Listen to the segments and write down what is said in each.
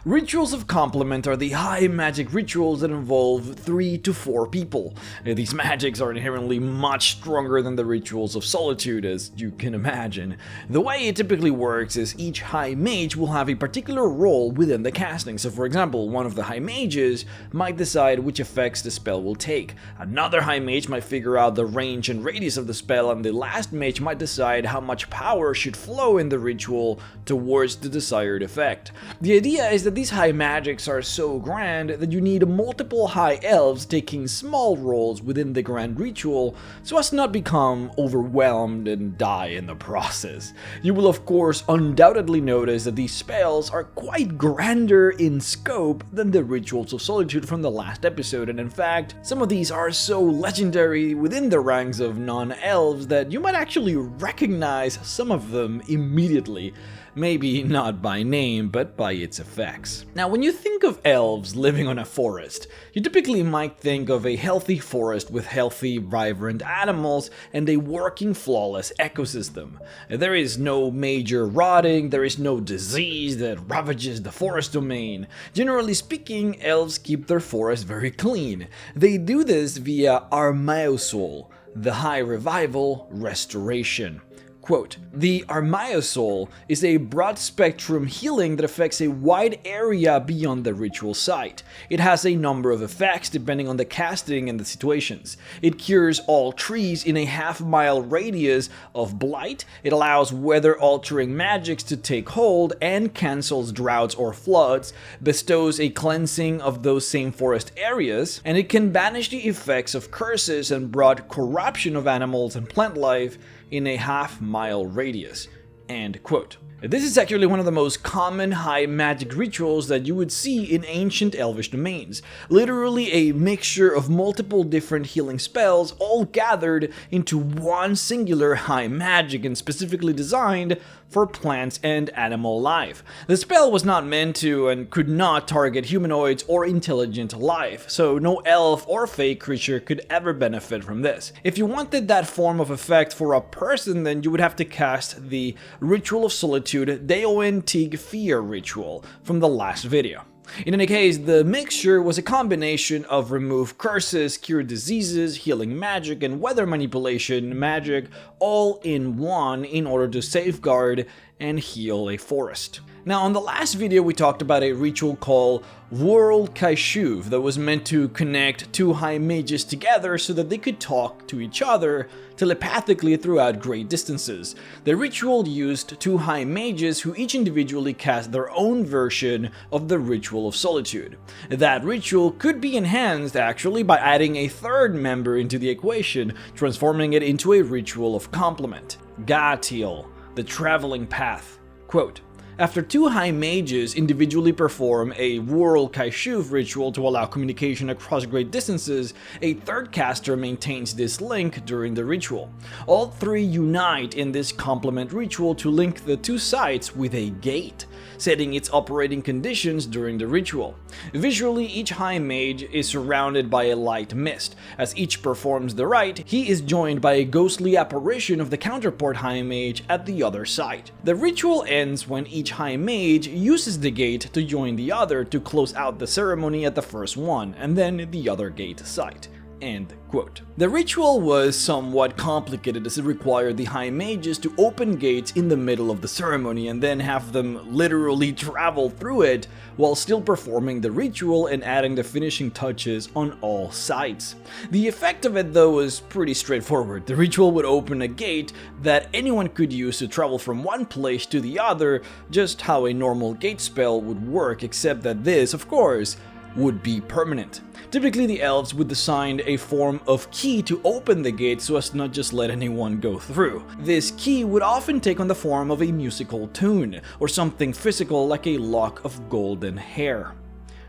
Rituals of Complement are the high magic rituals that involve 3 to 4 people. These magics are inherently much stronger than the rituals of solitude, as you can imagine. The way it typically works is each high mage will have a particular role within the casting. So for example, one of the high mages might decide which effects the spell will take. Another high mage might figure out the range and radius of the spell, and the last mage might decide how much power should flow in the ritual towards the desired effect. The idea is that these high magics are so grand that you need multiple high elves taking small roles within the grand ritual so as to not become overwhelmed and die in the process. You will of course undoubtedly notice that these spells are quite grander in scope than the rituals of solitude from the last episode, and in fact, some of these are so legendary within the ranks of non-elves that you might actually recognize some of them immediately. Maybe not by name, but by its effects. Now, when you think of elves living on a forest, you typically might think of a healthy forest with healthy, vibrant animals and a working, flawless ecosystem. There is no major rotting, there is no disease that ravages the forest domain. Generally speaking, elves keep their forest very clean. They do this via Ahrmaesuol, the High Revival Restoration. Quote, the Ahrmaesuol is a broad-spectrum healing that affects a wide area beyond the ritual site. It has a number of effects depending on the casting and the situations. It cures all trees in a half-mile radius of blight, it allows weather-altering magics to take hold, and cancels droughts or floods, bestows a cleansing of those same forest areas, and it can banish the effects of curses and broad corruption of animals and plant life in a half-mile radius. End quote. This is actually one of the most common high magic rituals that you would see in ancient elvish domains. Literally a mixture of multiple different healing spells all gathered into one singular high magic and specifically designed for plants and animal life. The spell was not meant to and could not target humanoids or intelligent life, so no elf or fey creature could ever benefit from this. If you wanted that form of effect for a person, then you would have to cast the Ritual of Solitude Daoin Tig Fear ritual from the last video. In any case, the mixture was a combination of remove curses, cure diseases, healing magic, and weather manipulation magic all in one in order to safeguard and heal a forest. Now, in the last video we talked about a ritual called World Kaishuv that was meant to connect two high mages together so that they could talk to each other telepathically throughout great distances. The ritual used two high mages who each individually cast their own version of the Ritual of Solitude. That ritual could be enhanced actually by adding a third member into the equation, transforming it into a Ritual of Complement. Ghaatiil, the Traveling Path. Quote, after two high mages individually perform a World Kaishuv ritual to allow communication across great distances, a third caster maintains this link during the ritual. All three unite in this complement ritual to link the two sites with a gate, setting its operating conditions during the ritual. Visually, each high mage is surrounded by a light mist. As each performs the rite, he is joined by a ghostly apparition of the counterpart high mage at the other site. The ritual ends when each high mage uses the gate to join the other to close out the ceremony at the first one, and then the other gate site. End quote. The ritual was somewhat complicated as it required the high mages to open gates in the middle of the ceremony and then have them literally travel through it while still performing the ritual and adding the finishing touches on all sites. The effect of it though was pretty straightforward. The ritual would open a gate that anyone could use to travel from one place to the other, just how a normal gate spell would work, except that this, of course, would be permanent. Typically, the elves would assign a form of key to open the gate so as to not just let anyone go through. This key would often take on the form of a musical tune, or something physical like a lock of golden hair.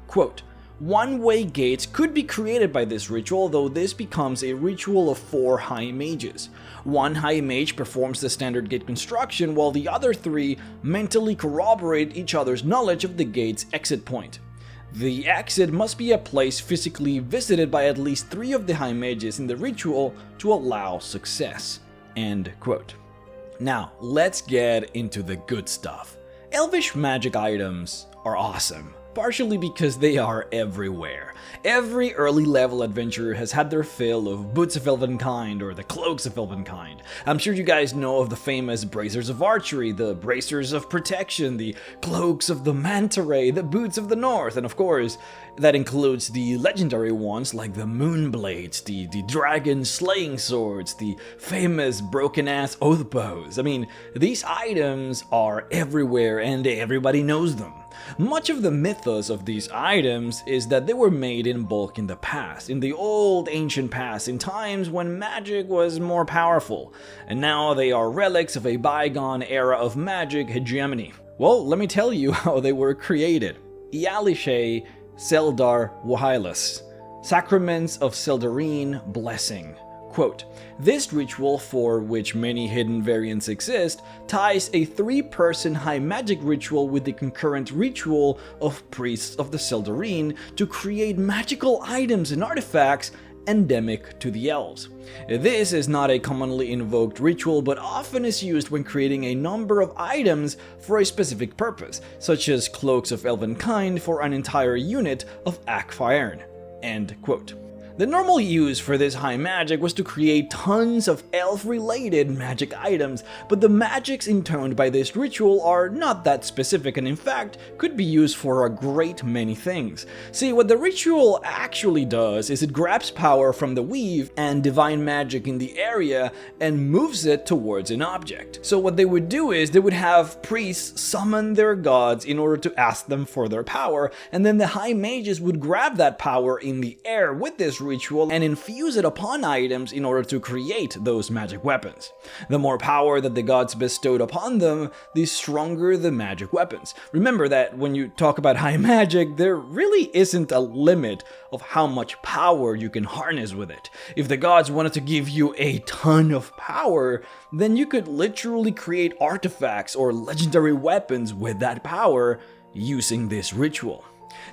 Quote, one-way gates could be created by this ritual, though this becomes a ritual of 4 high mages. One high mage performs the standard gate construction, while the other 3 mentally corroborate each other's knowledge of the gate's exit point. The exit must be a place physically visited by at least 3 of the high mages in the ritual to allow success. End quote. Now, let's get into the good stuff. Elvish magic items are awesome. partially because they are everywhere. Every early level adventure has had their fill of Boots of Elvenkind or the Cloaks of Elvenkind. I'm sure you guys know of the famous Bracers of Archery, the Bracers of Protection, the Cloaks of the Manta Ray, the Boots of the North, and of course, that includes the legendary ones like the Moonblades, the Dragon Slaying Swords, the famous broken-ass Oath Bows. I mean, these items are everywhere and everybody knows them. Much of the mythos of these items is that they were made in bulk in the past, in the old ancient past, in times when magic was more powerful, and now they are relics of a bygone era of magic hegemony. Well, let me tell you how they were created. Ialishe Seldar Wahilus, Sacraments of Seldarine Blessing. Quote, this ritual, for which many hidden variants exist, ties a 3-person high magic ritual with the concurrent ritual of priests of the Seldarine to create magical items and artifacts endemic to the elves. This is not a commonly invoked ritual, but often is used when creating a number of items for a specific purpose, such as Cloaks of Elvenkind for an entire unit of Akfaiern. End quote. The normal use for this high magic was to create tons of elf-related magic items, but the magics intoned by this ritual are not that specific and in fact could be used for a great many things. See, what the ritual actually does is it grabs power from the weave and divine magic in the area and moves it towards an object. So what they would do is they would have priests summon their gods in order to ask them for their power, and then the high mages would grab that power in the air with this ritual and infuse it upon items in order to create those magic weapons. The more power that the gods bestowed upon them, the stronger the magic weapons. Remember that when you talk about high magic, there really isn't a limit of how much power you can harness with it. If the gods wanted to give you a ton of power, then you could literally create artifacts or legendary weapons with that power using this ritual.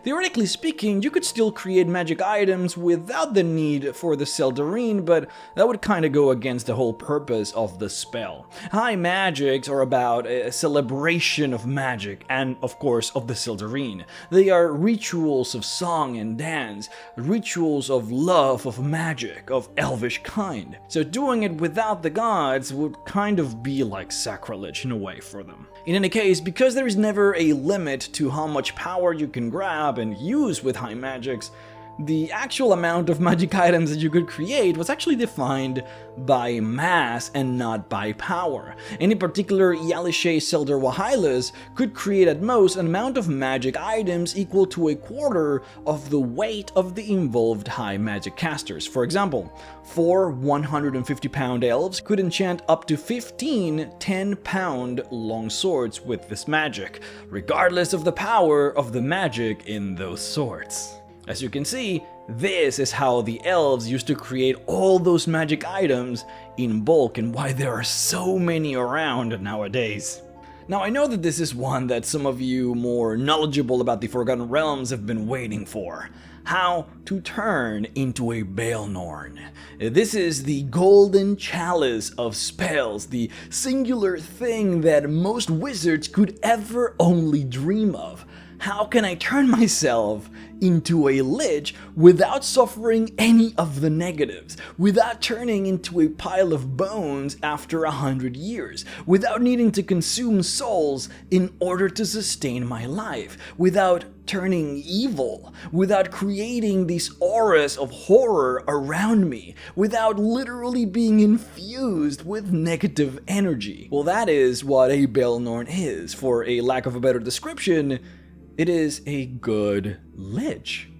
Theoretically speaking, you could still create magic items without the need for the Seldarine, but that would kind of go against the whole purpose of the spell. High magics are about a celebration of magic and, of course, of the Seldarine. They are rituals of song and dance, rituals of love of magic, of elvish kind. So doing it without the gods would kind of be like sacrilege in a way for them. In any case, because there is never a limit to how much power you can grab and use with high magics, the actual amount of magic items that you could create was actually defined by mass and not by power. And in particular, Ialishe Seldar Wahilus could create at most an amount of magic items equal to a quarter of the weight of the involved high magic casters. For example, 4 150-pound elves could enchant up to 15 10-pound long swords with this magic, regardless of the power of the magic in those swords. As you can see, this is how the elves used to create all those magic items in bulk and why there are so many around nowadays. Now, I know that this is one that some of you more knowledgeable about the Forgotten Realms have been waiting for. How to turn into a Baelnorn. This is the golden chalice of spells, the singular thing that most wizards could ever only dream of. How can I turn myself into a lich without suffering any of the negatives, without turning into a pile of bones after 100 years, without needing to consume souls in order to sustain my life, without turning evil, without creating these auras of horror around me, without literally being infused with negative energy? Well, that is what a Baelnorn is. For a lack of a better description, it is a good lich.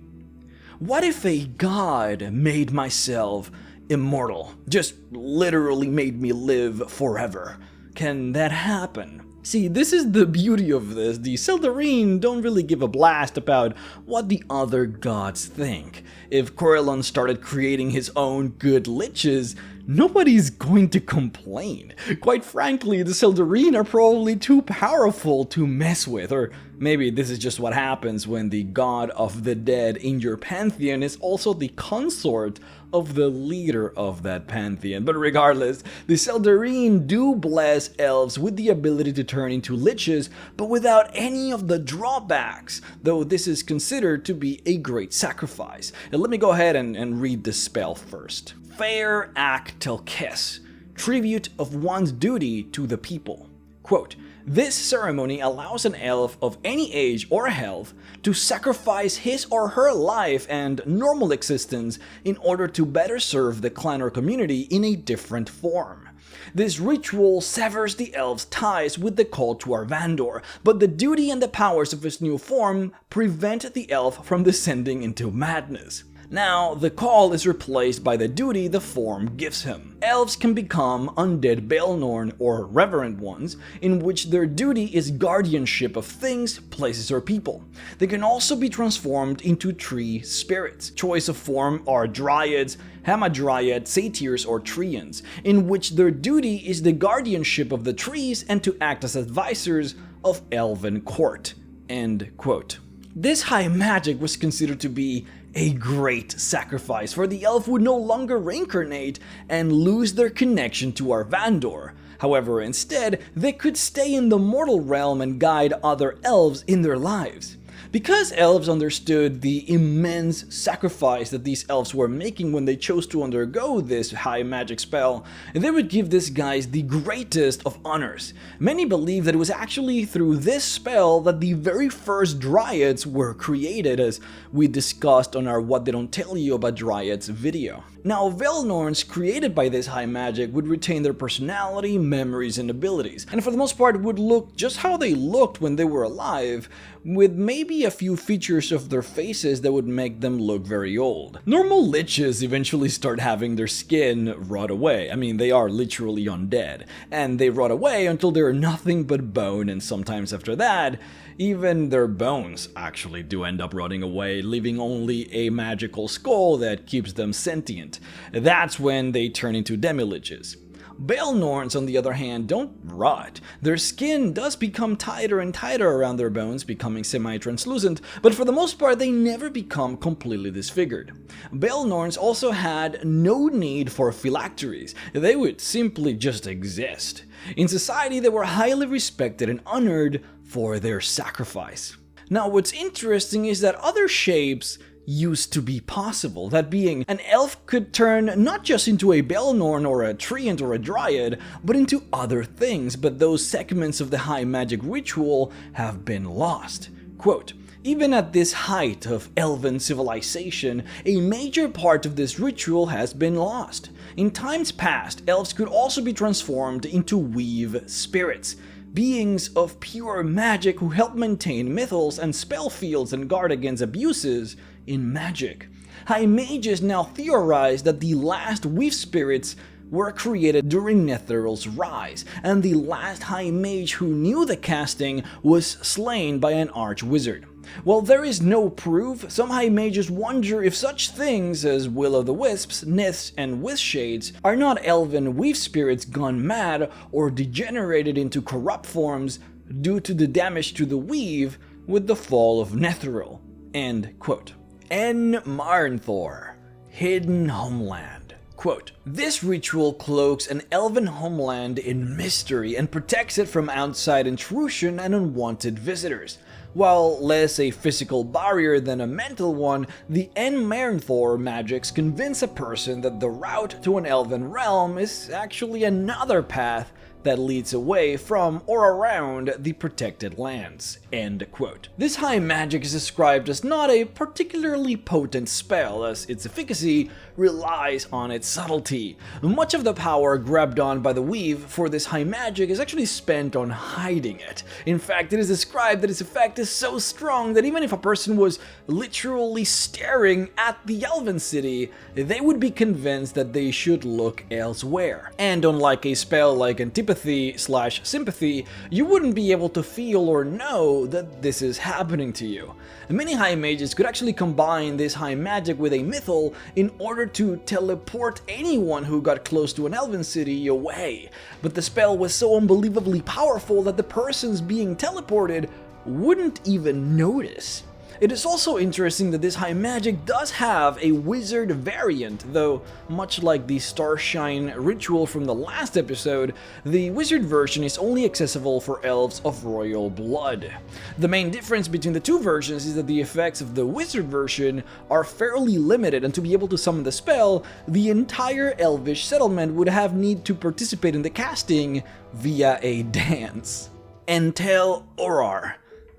What if a god made myself immortal? Just literally made me live forever? Can that happen? See, this is the beauty of this. The Seldarine don't really give a blast about what the other gods think. If Corellon started creating his own good liches, nobody's going to complain. Quite frankly, the Seldarine are probably too powerful to mess with, or Maybe this is just what happens when the god of the dead in your pantheon is also the consort of the leader of that pantheon. But regardless, the Seldarine do bless elves with the ability to turn into liches, but without any of the drawbacks, though this is considered to be a great sacrifice. And let me go ahead and read the spell first. Fair Ak Telkes, tribute of one's duty to the people. Quote, this ceremony allows an elf of any age or health to sacrifice his or her life and normal existence in order to better serve the clan or community in a different form. This ritual severs the elf's ties with the cult to Arvandor, but the duty and the powers of his new form prevent the elf from descending into madness. Now, the call is replaced by the duty the form gives him. Elves can become undead Baelnorn or reverent ones, in which their duty is guardianship of things, places, or people. They can also be transformed into tree spirits. Choice of form are dryads, hamadryad, satyrs, or treants, in which their duty is the guardianship of the trees and to act as advisors of elven court. End quote. This high magic was considered to be a great sacrifice, for the elf would no longer reincarnate and lose their connection to Arvandor. However, instead, they could stay in the mortal realm and guide other elves in their lives. Because elves understood the immense sacrifice that these elves were making when they chose to undergo this high magic spell, they would give these guys the greatest of honors. Many believe that it was actually through this spell that the very first dryads were created, as we discussed on our What They Don't Tell You About Dryads video. Now, Baelnorns created by this high magic would retain their personality, memories, and abilities, and for the most part would look just how they looked when they were alive, with maybe a few features of their faces that would make them look very old. Normal liches eventually start having their skin rot away. I mean, they are literally undead, and they rot away until they're nothing but bone, and sometimes after that, even their bones actually do end up rotting away, leaving only a magical skull that keeps them sentient. That's when they turn into demi-liches. Baelnorns, on the other hand, don't rot. Their skin does become tighter and tighter around their bones, becoming semi-translucent, but for the most part they never become completely disfigured. Baelnorns also had no need for phylacteries. They would simply just exist. In society, they were highly respected and honored for their sacrifice. Now, what's interesting is that other shapes used to be possible. That being, an elf could turn not just into a Baelnorn or a treant or a dryad, but into other things, but those segments of the high magic ritual have been lost. Quote, even at this height of elven civilization, a major part of this ritual has been lost. In times past, elves could also be transformed into weave spirits, beings of pure magic who help maintain mythals and spell fields and guard against abuses in magic. High mages now theorize that the last weave spirits were created during Netheryl's rise, and the last high mage who knew the casting was slain by an archwizard. While there is no proof, some high mages wonder if such things as will-o'-the-wisps, niths, and withshades are not elven weave spirits gone mad or degenerated into corrupt forms due to the damage to the weave with the fall of Netheryl. End quote. Ahrmaesuol, Hidden Homeland. Quote, this ritual cloaks an elven homeland in mystery and protects it from outside intrusion and unwanted visitors. While less a physical barrier than a mental one, the Ahrmaesuol magics convince a person that the route to an elven realm is actually another path that leads away from or around the protected lands. End quote. This high magic is described as not a particularly potent spell, as its efficacy relies on its subtlety. Much of the power grabbed on by the weave for this high magic is actually spent on hiding it. In fact, it is described that its effect is so strong that even if a person was literally staring at the elven city, they would be convinced that they should look elsewhere. And unlike a spell like antipathy/sympathy, you wouldn't be able to feel or know that this is happening to you. Many high mages could actually combine this high magic with a mythal in order to teleport anyone who got close to an elven city away, but the spell was so unbelievably powerful that the persons being teleported wouldn't even notice. It is also interesting that this high magic does have a wizard variant, though much like the Starshine ritual from the last episode, the wizard version is only accessible for elves of royal blood. The main difference between the two versions is that the effects of the wizard version are fairly limited, and to be able to summon the spell, the entire elvish settlement would have need to participate in the casting via a dance. Entel Orar,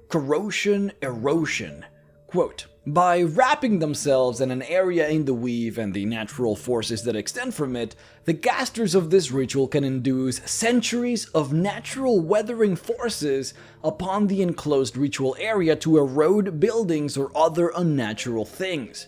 Corrosion, Erosion. Quote, by wrapping themselves in an area in the weave and the natural forces that extend from it, the casters of this ritual can induce centuries of natural weathering forces upon the enclosed ritual area to erode buildings or other unnatural things.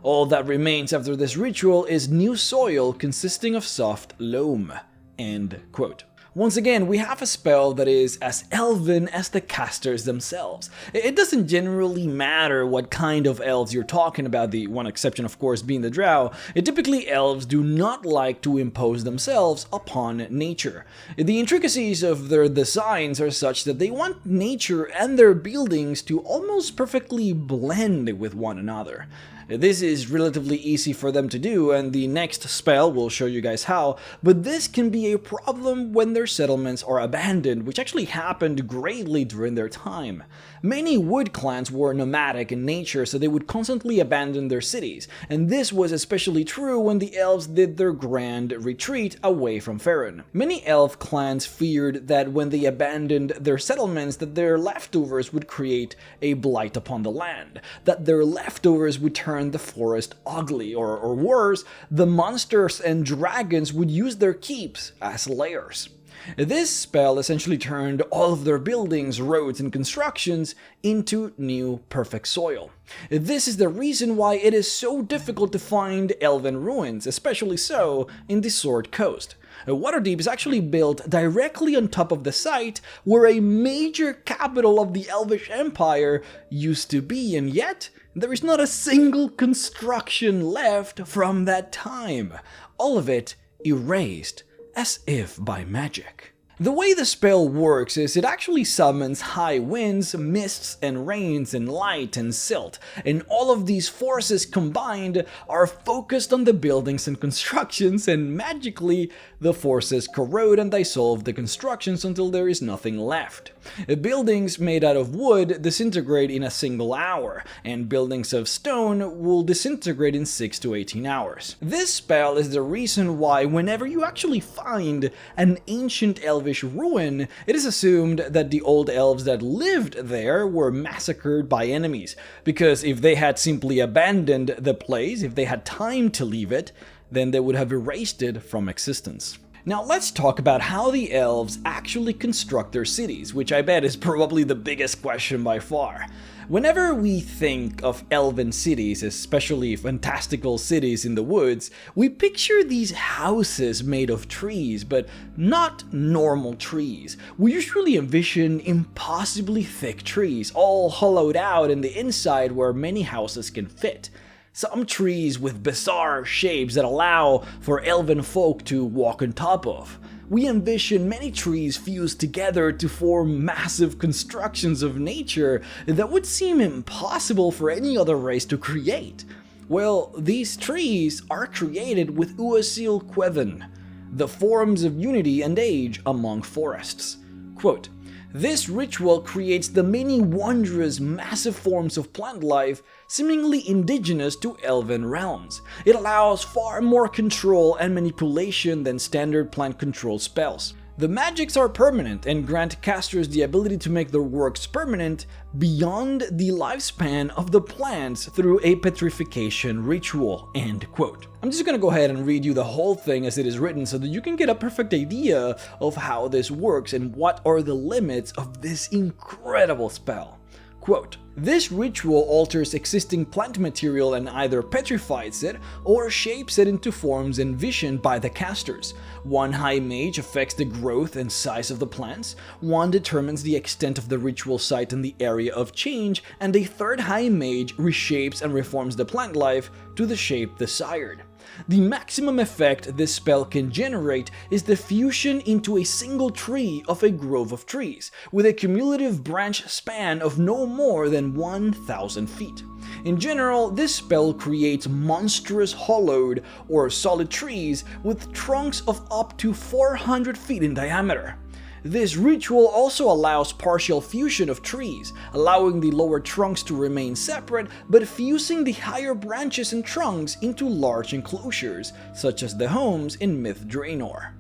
All that remains after this ritual is new soil consisting of soft loam. End quote. Once again, we have a spell that is as elven as the casters themselves. It doesn't generally matter what kind of elves you're talking about, the one exception of course being the drow. Typically elves do not like to impose themselves upon nature. The intricacies of their designs are such that they want nature and their buildings to almost perfectly blend with one another. This is relatively easy for them to do, and the next spell will show you guys how, but this can be a problem when their settlements are abandoned, which actually happened greatly during their time. Many wood clans were nomadic in nature, so they would constantly abandon their cities, and this was especially true when the elves did their grand retreat away from Faerun. Many elf clans feared that when they abandoned their settlements, that their leftovers would create a blight upon the land, that their leftovers would turn the forest ugly, or worse, the monsters and dragons would use their keeps as lairs. This spell essentially turned all of their buildings, roads, and constructions into new perfect soil. This is the reason why it is so difficult to find elven ruins, especially so in the Sword Coast. Waterdeep is actually built directly on top of the site where a major capital of the Elvish Empire used to be, and yet there is not a single construction left from that time. All of it erased, as if by magic. The way the spell works is it actually summons high winds, mists, and rains, and light and silt, and all of these forces combined are focused on the buildings and constructions, and magically the forces corrode and dissolve the constructions until there is nothing left. Buildings made out of wood disintegrate in a single hour, and buildings of stone will disintegrate in 6 to 18 hours. This spell is the reason why whenever you actually find an ancient elvish ruin, it is assumed that the old elves that lived there were massacred by enemies, because if they had simply abandoned the place, if they had time to leave it, then they would have erased it from existence. Now let's talk about how the elves actually construct their cities, which I bet is probably the biggest question by far. Whenever we think of elven cities, especially fantastical cities in the woods, we picture these houses made of trees, but not normal trees. We usually envision impossibly thick trees, all hollowed out in the inside where many houses can fit. Some trees with bizarre shapes that allow for elven folk to walk on top of. We envision many trees fused together to form massive constructions of nature that would seem impossible for any other race to create. Well, these trees are created with Ahrmaesuol Quevin, the forms of unity and age among forests. Quote, this ritual creates the many wondrous, massive forms of plant life seemingly indigenous to elven realms. It allows far more control and manipulation than standard plant control spells. The magics are permanent and grant casters the ability to make their works permanent beyond the lifespan of the plants through a petrification ritual. End quote. I'm just gonna go ahead and read you the whole thing as it is written so that you can get a perfect idea of how this works and what are the limits of this incredible spell. Quote, this ritual alters existing plant material and either petrifies it or shapes it into forms envisioned by the casters. One high mage affects the growth and size of the plants, one determines the extent of the ritual site and the area of change, and a third high mage reshapes and reforms the plant life to the shape desired. The maximum effect this spell can generate is the fusion into a single tree of a grove of trees, with a cumulative branch span of no more than 1,000 feet. In general, this spell creates monstrous hollowed or solid trees with trunks of up to 400 feet in diameter. This ritual also allows partial fusion of trees, allowing the lower trunks to remain separate, but fusing the higher branches and trunks into large enclosures, such as the homes in Myth Draenor.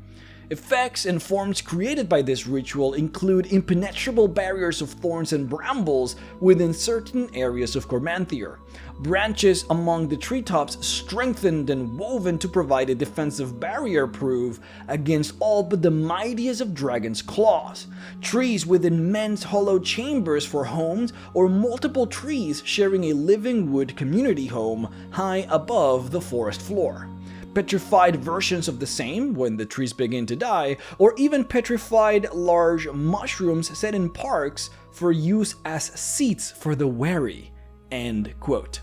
Effects and forms created by this ritual include impenetrable barriers of thorns and brambles within certain areas of Quamaniith, branches among the treetops strengthened and woven to provide a defensive barrier proof against all but the mightiest of dragon's claws, trees with immense hollow chambers for homes, or multiple trees sharing a living wood community home high above the forest floor. Petrified versions of the same when the trees begin to die, or even petrified large mushrooms set in parks for use as seats for the wary." End quote.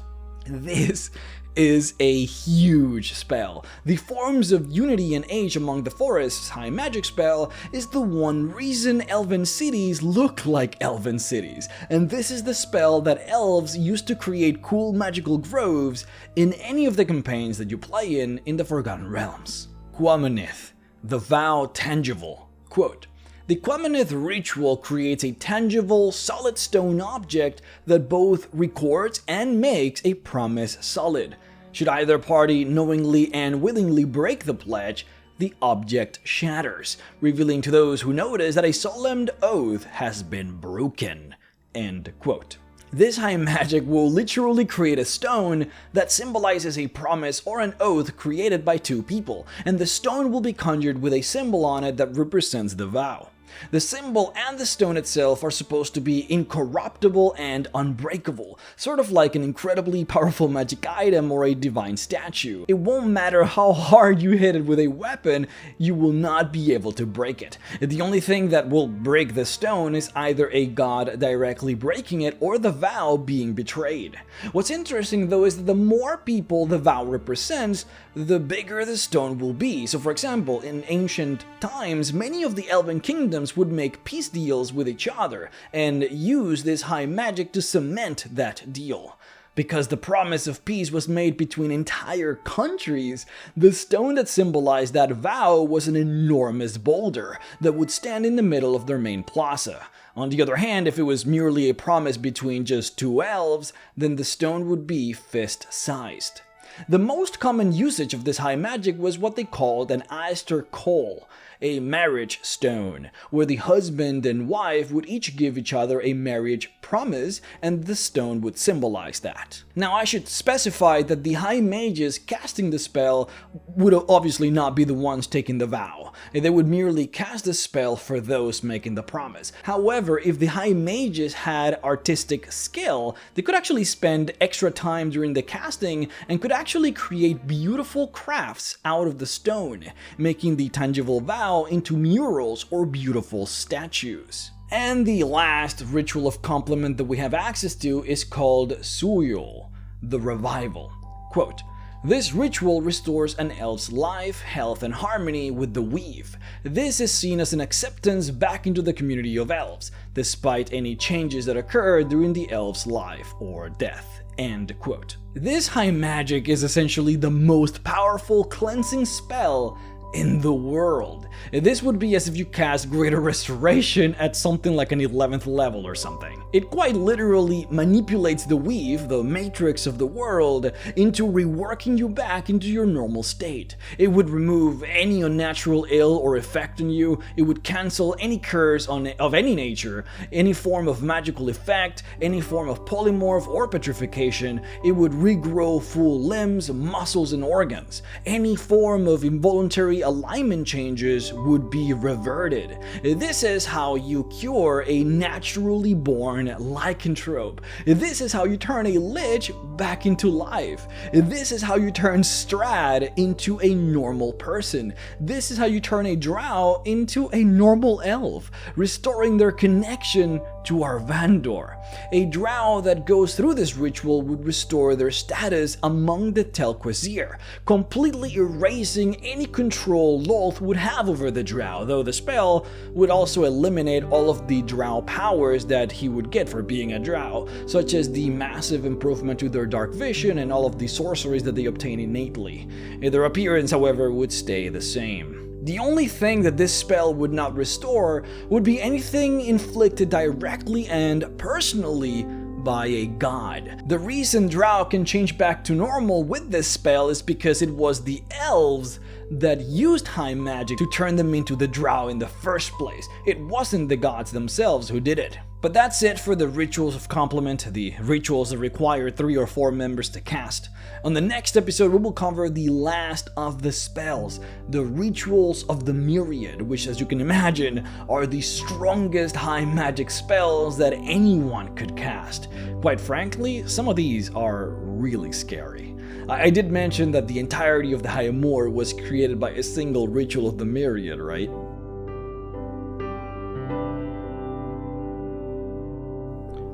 This is a huge spell. The Forms of Unity and Age Among the Forests high magic spell is the one reason elven cities look like elven cities, and this is the spell that elves use to create cool magical groves in any of the campaigns that you play in the Forgotten Realms. Quamaniith, the Vow Tangible. Quote, "The Quamaniith ritual creates a tangible, solid stone object that both records and makes a promise solid. Should either party knowingly and willingly break the pledge, the object shatters, revealing to those who notice that a solemn oath has been broken." End quote. This high magic will literally create a stone that symbolizes a promise or an oath created by two people, and the stone will be conjured with a symbol on it that represents the vow. The symbol and the stone itself are supposed to be incorruptible and unbreakable, sort of like an incredibly powerful magic item or a divine statue. It won't matter how hard you hit it with a weapon, you will not be able to break it. The only thing that will break the stone is either a god directly breaking it or the vow being betrayed. What's interesting though is that the more people the vow represents, the bigger the stone will be. So for example, in ancient times, many of the elven kingdoms would make peace deals with each other and use this high magic to cement that deal. Because the promise of peace was made between entire countries, the stone that symbolized that vow was an enormous boulder that would stand in the middle of their main plaza. On the other hand, if it was merely a promise between just two elves, then the stone would be fist-sized. The most common usage of this high magic was what they called an Ahrmaesuol, a marriage stone, where the husband and wife would each give each other a marriage promise, and the stone would symbolize that. Now I should specify that the high mages casting the spell would obviously not be the ones taking the vow. They would merely cast the spell for those making the promise. However, if the high mages had artistic skill, they could actually spend extra time during the casting and could actually create beautiful crafts out of the stone, making the tangible vow into murals or beautiful statues. And the last ritual of complement that we have access to is called Ahrmaesuol, the Revival. Quote, "This ritual restores an elf's life, health, and harmony with the weave. This is seen as an acceptance back into the community of elves, despite any changes that occur during the elf's life or death." End quote. This high magic is essentially the most powerful cleansing spell in the world. This would be as if you cast Greater Restoration at something like an 11th level or something. It quite literally manipulates the weave, the matrix of the world, into reworking you back into your normal state. It would remove any unnatural ill or effect on you, it would cancel any curse of any nature, any form of magical effect, any form of polymorph or petrification. It would regrow full limbs, muscles, and organs. Any form of involuntary alignment changes would be reverted. This is how you cure a naturally born lycanthrope. This is how you turn a lich back into life. This is how you turn Strad into a normal person. This is how you turn a drow into a normal elf, restoring their connection to Arvandor. A drow that goes through this ritual would restore their status among the Telquasir, completely erasing any control Lolth would have over the drow, though the spell would also eliminate all of the drow powers that he would get for being a drow, such as the massive improvement to their dark vision and all of the sorceries that they obtain innately. Their appearance, however, would stay the same. The only thing that this spell would not restore would be anything inflicted directly and personally by a god. The reason drow can change back to normal with this spell is because it was the elves that used high magic to turn them into the drow in the first place. It wasn't the gods themselves who did it. But that's it for the Rituals of Complement, the rituals that require 3 or 4 members to cast. On the next episode, we will cover the last of the spells, the Rituals of the Myriad, which, as you can imagine, are the strongest high magic spells that anyone could cast. Quite frankly, some of these are really scary. I did mention that the entirety of the High Moor was created by a single Ritual of the Myriad, right?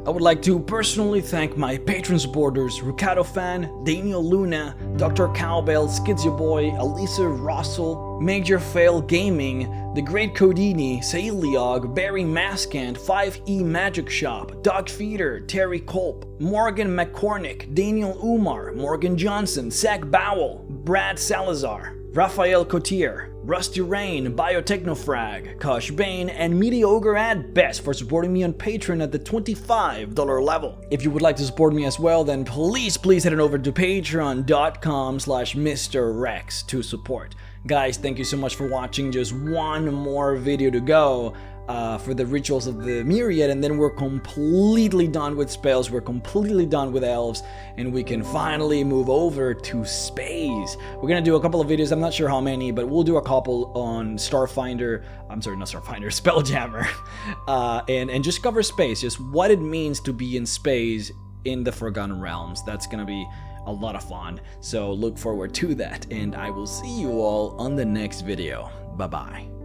I would like to personally thank my patron supporters Rukato Fan, Daniel Luna, Dr. Cowbell, Skizio Boy, Elisa Russell, Major Fail Gaming, The Great Codini, Sailiog, Barry Maskant, 5E Magic Shop, Doug Feeder, Terry Culp, Morgan McCormick, Daniel Umar, Morgan Johnson, Zach Bowell, Brad Salazar, Raphael Cotier, Rusty Rain, Biotechnofrag, Kosh Bane, and Mediocre at Best for supporting me on Patreon at the $25 level. If you would like to support me as well, then please head on over to patreon.com/MrRex to support. Guys, thank you so much for watching. Just one more video to go for the Rituals of the Myriad, and then we're completely done with spells, we're completely done with elves, and we can finally move over to space. We're gonna do a couple of videos, I'm not sure how many, but we'll do a couple on Starfinder, I'm sorry, not Starfinder, Spelljammer, and just cover space, just what it means to be in space in the Forgotten Realms. That's gonna be a lot of fun, so look forward to that, and I will see you all on the next video. Bye-bye.